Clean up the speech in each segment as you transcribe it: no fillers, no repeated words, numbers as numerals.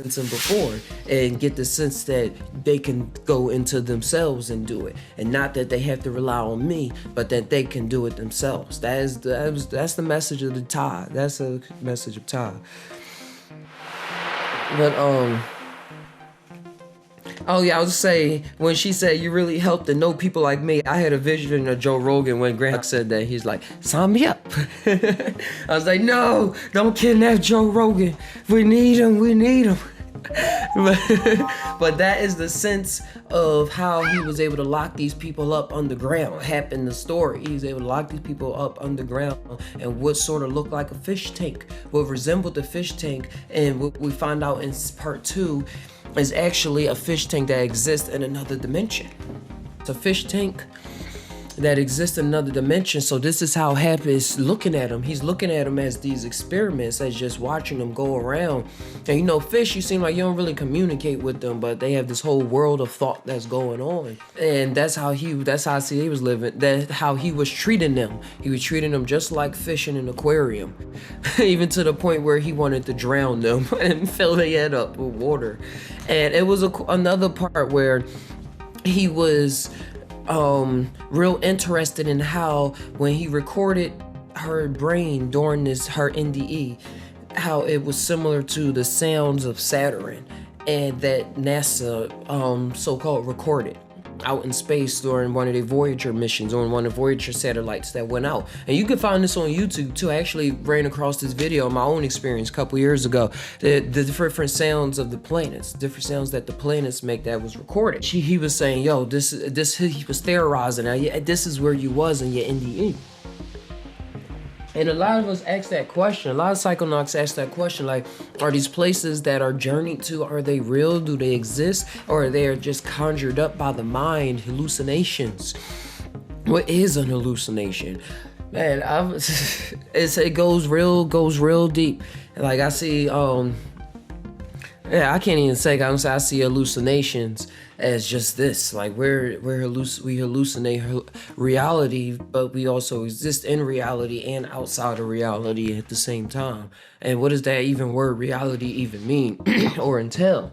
sense in before and get the sense that they can go into themselves and do it, and not that they have to rely on me, but that they can do it themselves. That's the message of the Tah. That's a message of Tah. But oh yeah, I was say when she said you really helped to know people like me, I had a vision of Joe Rogan when Grant said that. He's like, sign me up. I was like, no, don't kidnap Joe Rogan. We need him. But that is the sense of how he was able to lock these people up underground. Happened the story. He was able to lock these people up underground and what sort of looked like a fish tank, what resembled the fish tank, and what we find out in part 2 is actually a fish tank that exists in another dimension. It's a fish tank that exists in another dimension. So this is how Hap is looking at him. He's looking at him as these experiments, as just watching them go around. And you know, fish, you seem like you don't really communicate with them, but they have this whole world of thought that's going on. And that's how I see he was living. That's how he was treating them. He was treating them just like fish in an aquarium. Even to the point where he wanted to drown them and fill their head up with water. And it was another part where he was real interested in how when he recorded her brain during her NDE, how it was similar to the sounds of Saturn, and that NASA so-called recorded out in space during one of the Voyager missions, on one of the Voyager satellites that went out. And you can find this on YouTube too. I actually ran across this video in my own experience a couple years ago. The different sounds of the planets, different sounds that the planets make that was recorded. He was saying, yo, this he was theorizing. Now, yeah, this is where you was in your NDE. And a lot of us ask that question. A lot of psychonauts ask that question, like, are these places that are journeyed to, are they real? Do they exist? Or are they just conjured up by the mind, hallucinations? What is an hallucination? Man, it goes real deep. Like I see, I can't even say. I see hallucinations as just this. Like we hallucinate reality, but we also exist in reality and outside of reality at the same time. And what does that word reality even mean or entail?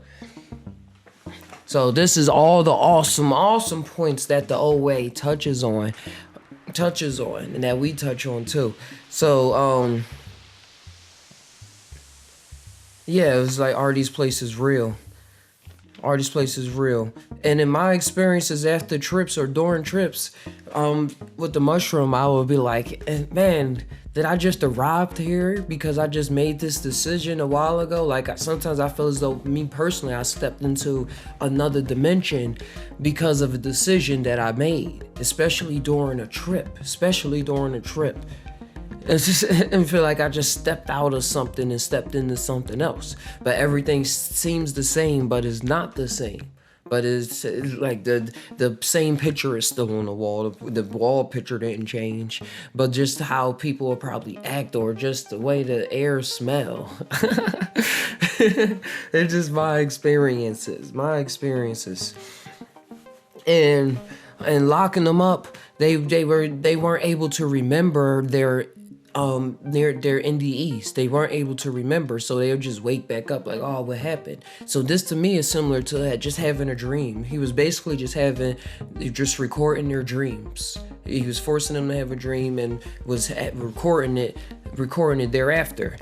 So this is all the awesome points that the OA touches on, and that we touch on too. So yeah, it was like, are these places real? Are these places real? And in my experiences after trips or during trips, with the mushroom, I would be like, man, did I just arrive here because I just made this decision a while ago? Like sometimes I feel as though me personally, I stepped into another dimension because of a decision that I made, especially during a trip. It's just, I feel like I just stepped out of something and stepped into something else. But everything seems the same, but it's not the same. But it's like the same picture is still on the wall. The wall picture didn't change, but just how people will probably act, or just the way the air smell. It's just my experiences. And locking them up, they weren't able to remember their NDEs. They weren't able to remember, so they would just wake back up like, oh, what happened? So this to me is similar to that, just having a dream. He was basically just recording their dreams. He was forcing them to have a dream and was recording it thereafter,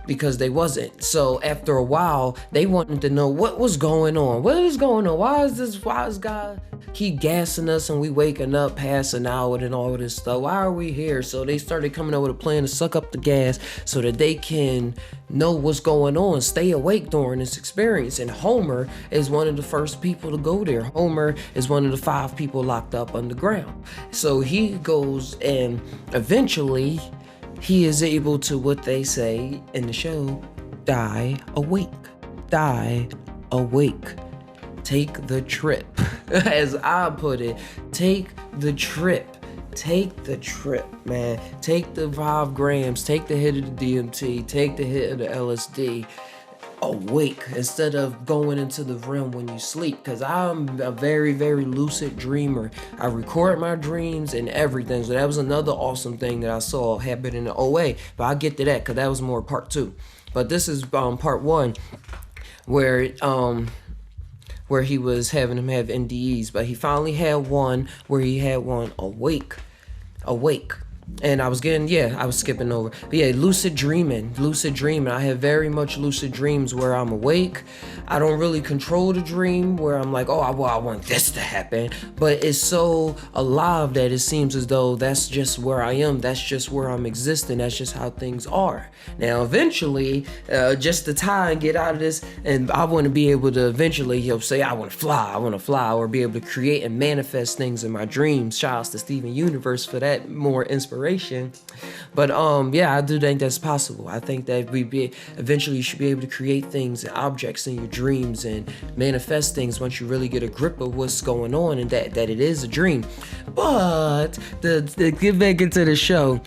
because they wasn't. So after a while, they wanted to know what was going on. What is going on? Why is God keep gassing us and we waking up, passing out and all of this stuff? Why are we here? So they started coming up with a plan to suck up the gas so that they can know what's going on, stay awake during this experience. And Homer is one of the first people to go there. Homer is one of the 5 people locked up underground. So he goes, and eventually he is able to, what they say in the show, die awake. Take the trip. As I put it, take the trip, man. Take the 5 grams, take the hit of the DMT, take the hit of the LSD, awake, instead of going into the realm when you sleep. Because I'm a very, very lucid dreamer. I record my dreams and everything. So that was another awesome thing that I saw happen in the OA. But I'll get to that because that was more part 2. But this is part 1. where where he was having him have NDEs, but he finally had one where he had one awake. And I was skipping over. But yeah, lucid dreaming. I have very much lucid dreams where I'm awake. I don't really control the dream where I'm like, oh, I want this to happen. But it's so alive that it seems as though that's just where I am. That's just where I'm existing. That's just how things are. Now, eventually, just to tie and get out of this, and I want to be able to eventually, say, I want to fly, or be able to create and manifest things in my dreams. Shout outs to Steven Universe for that more inspiration. But I do think that's possible. I think that eventually you should be able to create things and objects in your dreams and manifest things once you really get a grip of what's going on, and that it is a dream. But to get back into the show,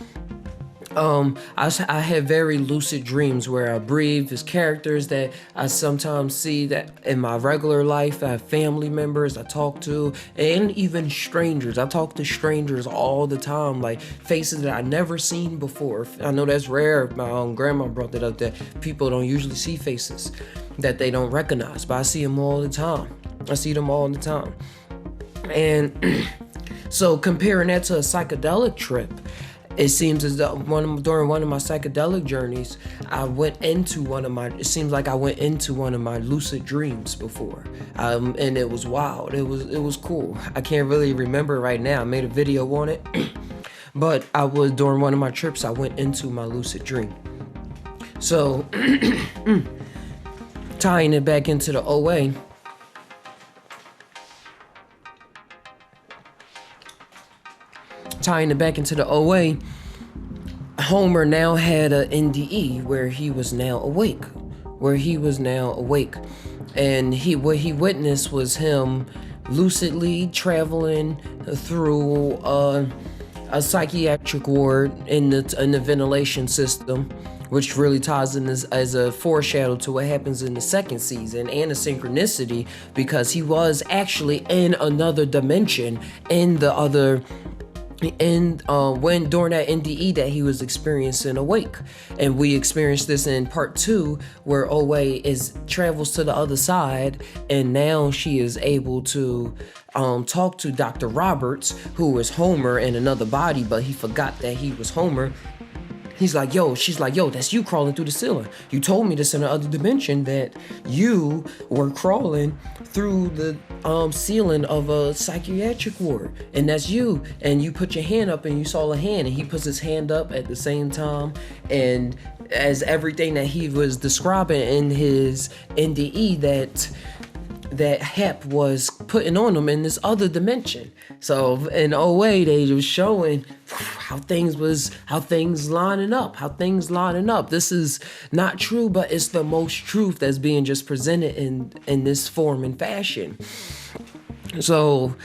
I have very lucid dreams where I breathe. There's characters that I sometimes see that in my regular life. I have family members I talk to, and even strangers. I talk to strangers all the time, like faces that I never seen before. I know that's rare. My grandma brought that up, that people don't usually see faces that they don't recognize, but I see them all the time. And so comparing that to a psychedelic trip, it seems as though during one of my psychedelic journeys, I went into one of my lucid dreams before, and it was wild. It was cool. I can't really remember right now. I made a video on it, but during one of my trips, I went into my lucid dream. So, tying it back into the OA. Homer now had a NDE where he was now awake. And what he witnessed was him lucidly traveling through a psychiatric ward in the ventilation system, which really ties in as a foreshadow to what happens in the second season, and a synchronicity, because he was actually in another dimension when during that NDE that he was experiencing awake. And we experienced this in part 2, where Owe travels to the other side, and now she is able to talk to Dr. Roberts, who is Homer in another body, but he forgot that he was Homer. She's like, yo, that's you crawling through the ceiling. You told me this in the other dimension, that you were crawling through the ceiling of a psychiatric ward, and that's you. And you put your hand up and you saw a hand, and he puts his hand up at the same time, and as everything that he was describing in his NDE that Hep was putting on him in this other dimension. So in OA, they was showing how things lining up. This is not true, but it's the most truth that's being just presented in this form and fashion. So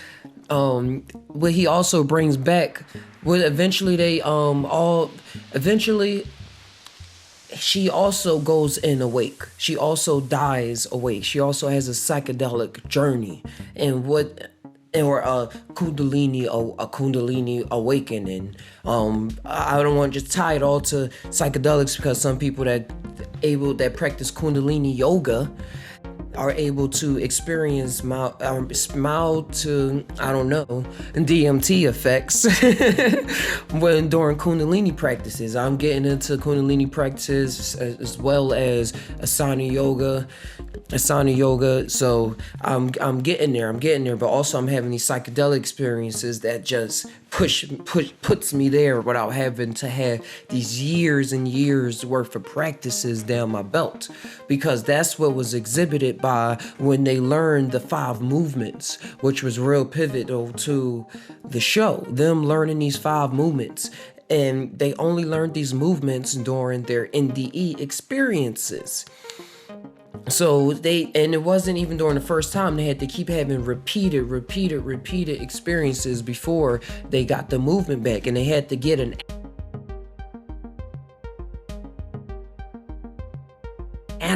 what he also brings back, she also goes in awake. She also dies awake. She also has a psychedelic journey, or a kundalini awakening. I don't want to just tie it all to psychedelics, because some people that practice kundalini yoga are able to experience mild to, I don't know, DMT effects when during Kundalini practices. I'm getting into Kundalini practices as well as Asana yoga. So I'm getting there, but also I'm having these psychedelic experiences that just puts me there without having to have these years and years worth of practices down my belt, because that's what was exhibited by when they learned the 5 movements, which was real pivotal to the show, them learning these 5 movements. And they only learned these movements during their NDE experiences. So it wasn't even during the first time. They had to keep having repeated experiences before they got the movement back, and they had to get an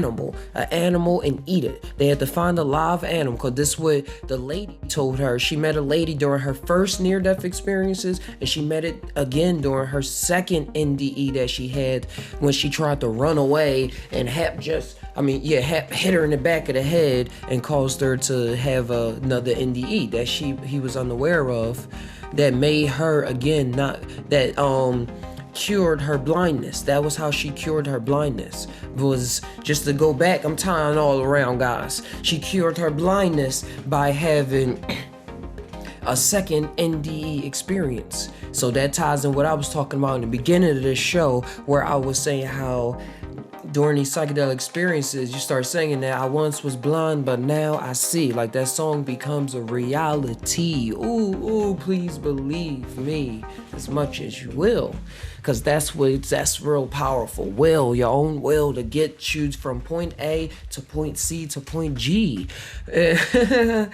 an animal and eat it. They had to find a live animal, because this is what the lady told her. She met a lady during her first near-death experiences, and she met it again during her second NDE that she had when she tried to run away, and Hap hit her in the back of the head and caused her to have another NDE that he was unaware of, that made her again cured her blindness. That was how she cured her blindness. Was just to go back, I'm tying all around, guys. She cured her blindness by having a second NDE experience. So that ties in what I was talking about in the beginning of this show, where I was saying how during these psychedelic experiences, you start singing that I once was blind, but now I see. Like, that song becomes a reality. Ooh, please believe me as much as you will. Because that's real powerful. Will, your own will to get you from point A to point C to point G. But,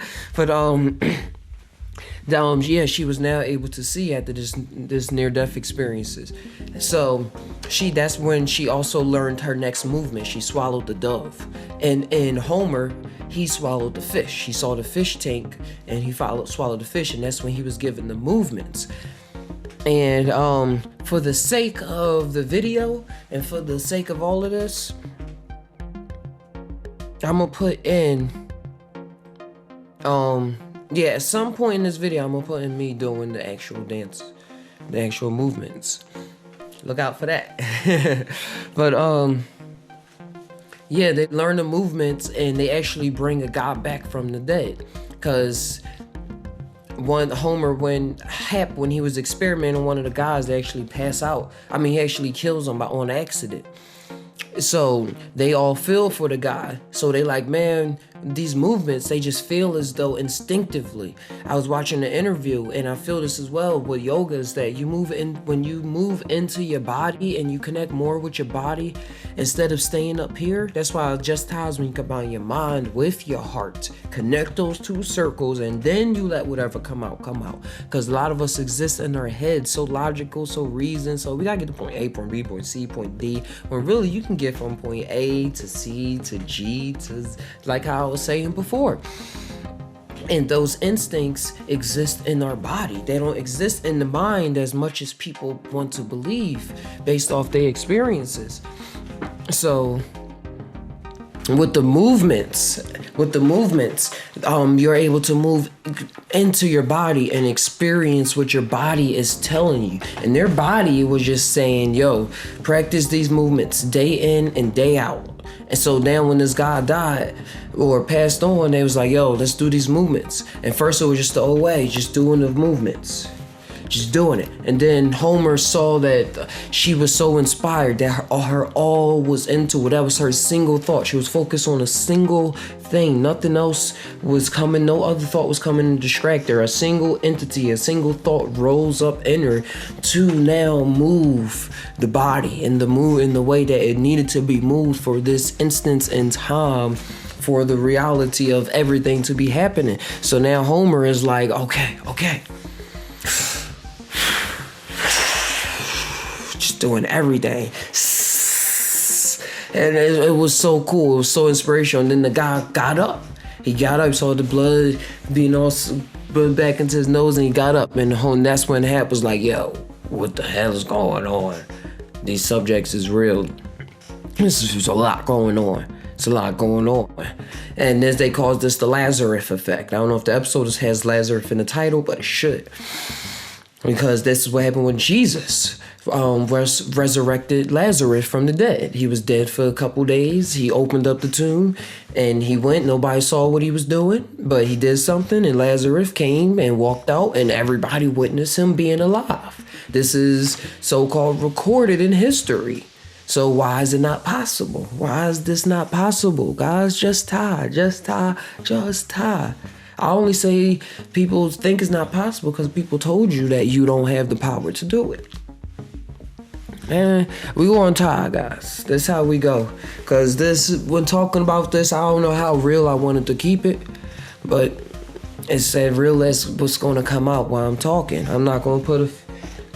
she was now able to see after this near-death experiences. So that's when she also learned her next movement. She swallowed the dove. And in Homer, he swallowed the fish. He saw the fish tank and he swallowed the fish, and that's when he was given the movements. And for the sake of the video and for the sake of all of this, I'm gonna put in at some point in this video, I'm gonna put in me doing the actual dance, the actual movements. Look out for that. But they learn the movements, and they actually bring a guy back from the dead. Cause when he was experimenting, one of the guys, they actually pass out. He actually kills him on accident. So they all feel for the guy. So they like, man, these movements, they just feel as though instinctively. I was watching an interview, and I feel this as well with yoga, is that when you move into your body and you connect more with your body instead of staying up here. That's why it just ties when you combine your mind with your heart. Connect those two circles, and then you let whatever come out. Because a lot of us exist in our head, so logical, so reasoned. So we gotta get to point A, point B, point C, point D, when really you can get from point A to C to G to, like how I was saying before. And those instincts exist in our body. They don't exist in the mind as much as people want to believe based off their experiences. So with the movements, you're able to move into your body and experience what your body is telling you. And their body was just saying, yo, practice these movements day in and day out. And so now when this guy died or passed on, they was like, yo, let's do these movements. And first it was just the old way, just doing the movements. Just doing it. And then Homer saw that she was so inspired that her all was into it. That was her single thought. She was focused on a single thing. Nothing else was coming. No other thought was coming to distract her. A single entity, a single thought rose up in her to now move the body in the way that it needed to be moved for this instance in time, for the reality of everything to be happening. So now Homer is like, okay. Doing everything, and it was so cool. It was so inspirational. And then the guy got up. He got up, saw the blood being all back into his nose, and he got up. And that's when Hap was like, "Yo, what the hell is going on? These subjects is real. There's a lot going on. It's a lot going on." And as they call this, the Lazarus effect. I don't know if the episode has Lazarus in the title, but it should, because this is what happened when Jesus resurrected Lazarus from the dead. He was dead for a couple days. He opened up the tomb and he went. Nobody saw what he was doing, but he did something, and Lazarus came and walked out, and everybody witnessed him being alive. This is so-called recorded in history. So why is it not possible? Why is this not possible? Guys, just tie. I only say people think it's not possible because people told you that you don't have the power to do it. Man, we go on tie, guys. That's how we go. Because when talking about this, I don't know how real I wanted to keep it, but it's as real as what's going to come out while I'm talking. I'm not going to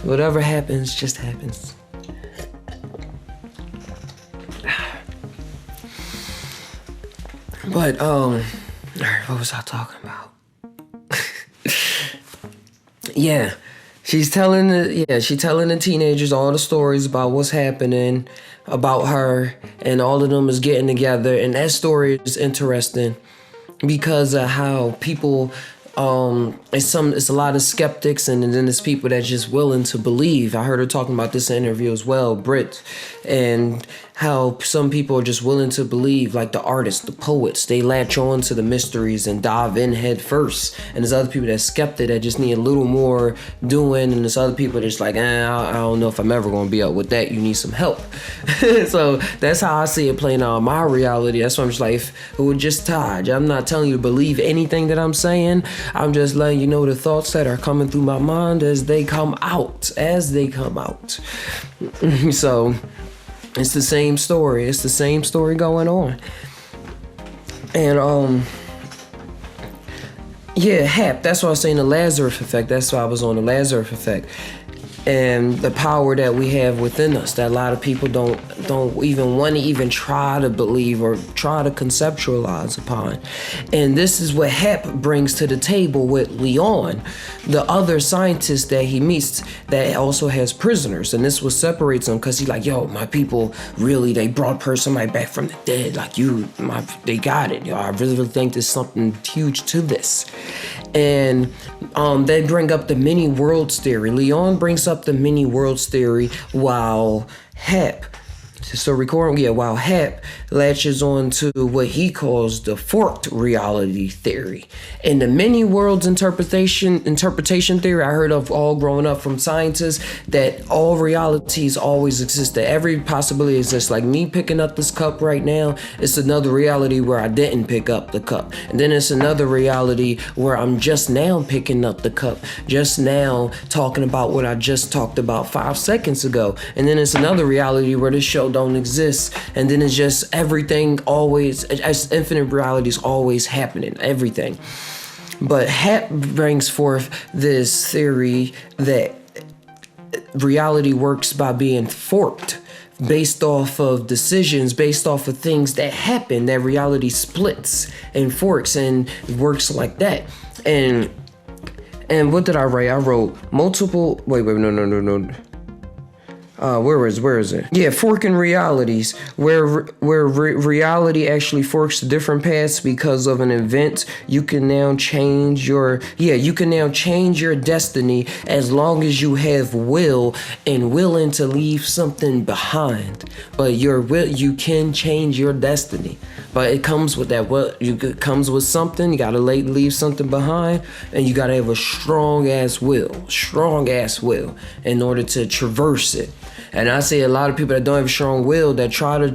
whatever happens, just happens. But all right, what was I talking about? Yeah. She's telling the teenagers all the stories about what's happening about her, and all of them is getting together, and that story is interesting because of how people it's a lot of skeptics, and then there's people that's just willing to believe. I heard her talking about this in an interview as well, Brit, and how some people are just willing to believe, like the artists, the poets, they latch on to the mysteries and dive in head first. And there's other people that's skeptic that just need a little more doing, and there's other people that's like, I don't know if I'm ever gonna be up with that. You need some help. So that's how I see it playing out in my reality. That's why I'm just like, if it would just Taj, I'm not telling you to believe anything that I'm saying. I'm just letting you know the thoughts that are coming through my mind as they come out. So it's the same story. It's the same story going on. And yeah, HAP. That's what I was saying, the Lazarus effect. That's why I was on the Lazarus effect. And the power that we have within us that a lot of people don't even want to even try to believe or try to conceptualize upon. And this is what HAP brings to the table with Leon, the other scientist that he meets that also has prisoners. And this what separates them, because he's like, yo, my people really, they brought somebody back from the dead. Like they got it. Yo, I really think there's something huge to this. And they bring up the many worlds theory. Leon brings up the many worlds theory while HAP latches on to what he calls the forked reality theory. And the many worlds interpretation theory I heard of all growing up from scientists, that all realities always exist, that every possibility exists. Like me picking up this cup right now, it's another reality where I didn't pick up the cup. And then it's another reality where I'm just now picking up the cup, just now talking about what I just talked about 5 seconds ago. And then it's another reality where this show don't exist, and then it's just everything always, as infinite realities always happening, everything. But HAP brings forth this theory that reality works by being forked, based off of decisions, based off of things that happen, that reality splits and forks and works like that. And what did I write? I wrote multiple, no. Where is it? Yeah, forking realities, where reality actually forks to different paths because of an event. You can now change your destiny as long as you have will and willing to leave something behind. But you can change your destiny. But it comes with that. It comes with something. You gotta leave something behind, and you gotta have a strong ass will in order to traverse it. And I see a lot of people that don't have a strong will, that try to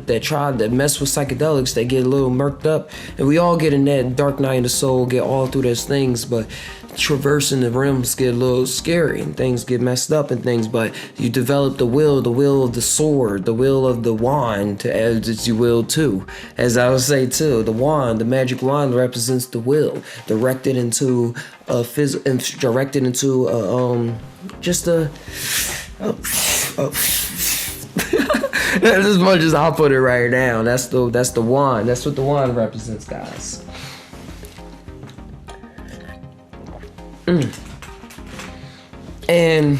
mess with psychedelics, they get a little murked up. And we all get in that dark night of the soul, get all through those things, but traversing the realms get a little scary and things get messed up and things. But you develop the will of the sword, the will of the wand, as you will too. As I would say too, the wand, the magic wand represents the will, directed into that's as much as I'll put it right now. That's the wand. That's what the wand represents, guys. And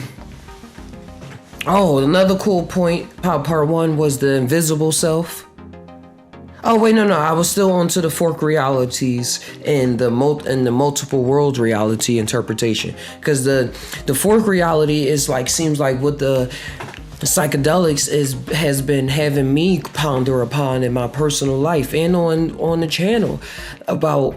another cool point. Part 1 was the invisible self. Oh wait, no, I was still on to the fork realities and the multiple world reality interpretation, because the fork reality is seems like what the psychedelics has been having me ponder upon in my personal life and on the channel, about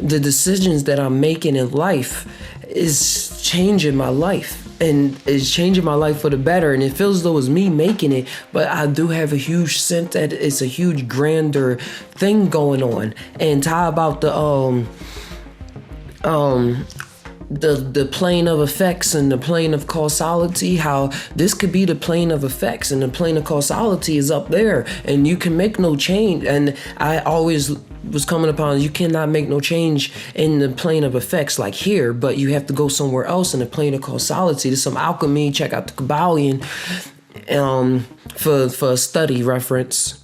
the decisions that I'm making in life is changing my life. And it's changing my life for the better, and it feels as though it's me making it, but I do have a huge sense that it's a huge grander thing going on. And tie about the plane of effects and the plane of causality, how this could be the plane of effects and the plane of causality is up there, and you can make no change. And I always was coming upon, you cannot make no change in the plane of effects like here, but you have to go somewhere else in the plane of causality. There's some alchemy. Check out the Kabbalion for a study reference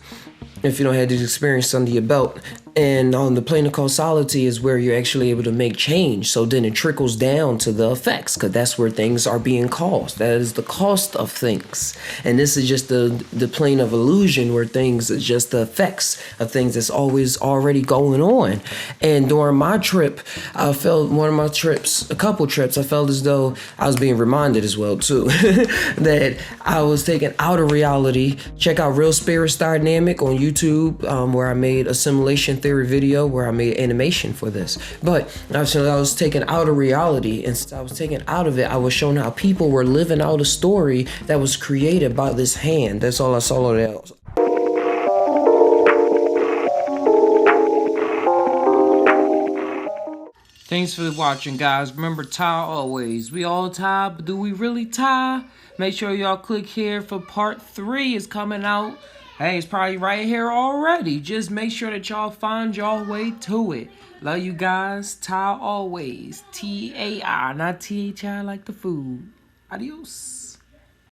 if you don't have this experience under your belt. And on the plane of causality is where you're actually able to make change. So then it trickles down to the effects, because that's where things are being caused. That is the cost of things. And this is just the plane of illusion, where things is just the effects of things that's always already going on. And during my trip, I felt a couple trips, I felt as though I was being reminded as well too, that I was taken out of reality. Check out Real Spirits Dynamic on YouTube, where I made a simulation theory video where I made animation for this. But I was taken out of reality, and since I was taken out of it, I was shown how people were living out a story that was created by this hand. That's all I saw of that. Thanks for watching, guys. Remember, tie always. We all tie, but do we really tie? Make sure y'all click here for part 3. It's coming out. Hey, it's probably right here already. Just make sure that y'all find y'all way to it. Love you guys. Tie always. T-A-I, not T-H-I like the food. Adios.